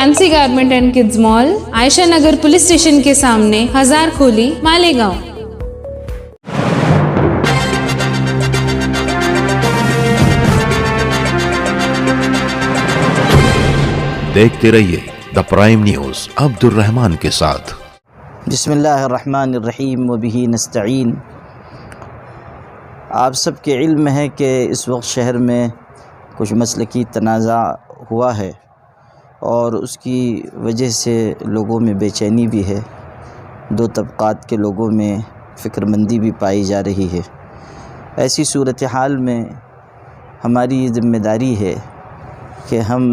Fancy garment and kids mall, Ayesha Nagar police station के सामने, हजार खोली, मालेगांव। देखते रहिए the prime news Abdul Rahman के साथ। बिस्मिल्लाहिर्रहमानिर्रहीम व बिही नस्तईन। आप सबके इल्म है कि इस वक्त शहर में कुछ मसलकी तनाज़ा हुआ है और उसकी वजह से लोगों में बेचैनी भी है, दो तबक़ात के लोगों में फ़िक्रमंदी भी पाई जा रही है। ऐसी सूरत हाल में हमारी ये ज़िम्मेदारी है कि हम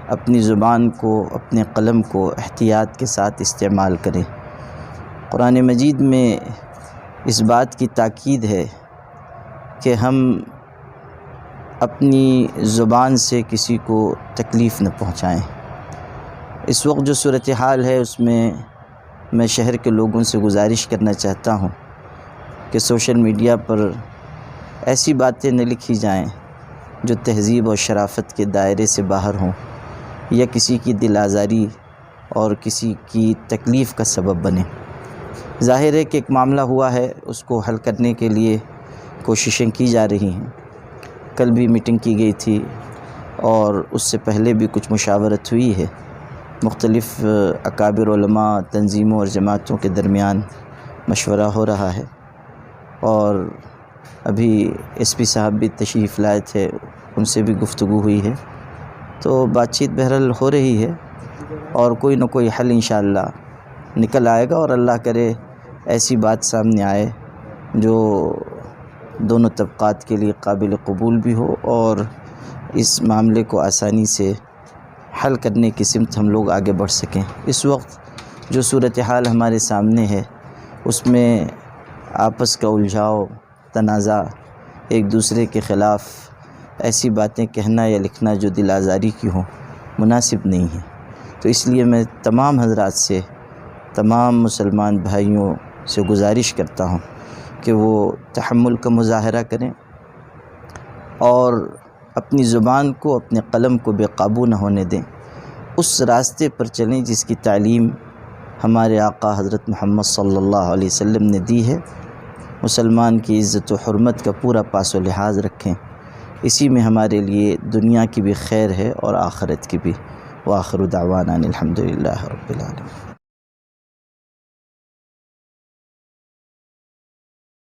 अपनी ज़ुबान को, अपने क़लम को एहतियात के साथ इस्तेमाल करें। कुरान मजीद में इस बात की ताकीद है कि हम अपनी ज़ुबान से किसी को तकलीफ़ न पहुँचाएँ। इस वक्त जो सूरत हाल है उसमें मैं शहर के लोगों से गुजारिश करना चाहता हूँ कि सोशल मीडिया पर ऐसी बातें न लिखी जाएँ जो तहज़ीब और शराफ़त के दायरे से बाहर हों या किसी की दिल आज़ारी और किसी की तकलीफ़ का सबब बने। ज़ाहिर है कि एक मामला हुआ है, उसको हल करने के लिए कोशिशें की जा रही हैं। कल भी मीटिंग की गई थी और उससे पहले भी कुछ मुशावरत हुई है। मुख्तलिफ़ अकाबिर उलमा, तंजीमों और जमातों के दरमियान मशवरा हो रहा है और अभी एसपी साहब भी तशरीफ़ लाए थे, उनसे भी गुफ्तगू हुई है। तो बातचीत बहरहाल हो रही है और कोई न कोई हल इंशाअल्लाह निकल आएगा और अल्लाह करे ऐसी बात सामने आए जो दोनों तबक़ात के लिए काबिल कबूल भी हो और इस मामले को आसानी से हल करने की सिमत हम लोग आगे बढ़ सकें। इस वक्त जो सूरत हाल हमारे सामने है उसमें आपस का उलझाव, तनाज़ा, एक दूसरे के ख़िलाफ़ ऐसी बातें कहना या लिखना जो दिल आज़ारी की हों मुनासिब नहीं है। तो इसलिए मैं तमाम हज़रात से, तमाम मुसलमान भाइयों से गुजारिश करता हूँ कि वो तहम्मुल का मुज़ाहरा करें और अपनी ज़ुबान को, अपने क़लम को बेकाबू न होने दें। उस रास्ते पर चलें जिसकी तालीम हमारे आका हज़रत मोहम्मद सल्लल्लाहु अलैहि वसल्लम ने दी है। मुसलमान की इज़्ज़त व हुर्मत का पूरा पास व लिहाज रखें, इसी में हमारे लिए दुनिया की भी खैर है और आखिरत की भी। व आखिरु दावाना अनिल हम्दुलिल्लाहि रब्बिल आलमीन।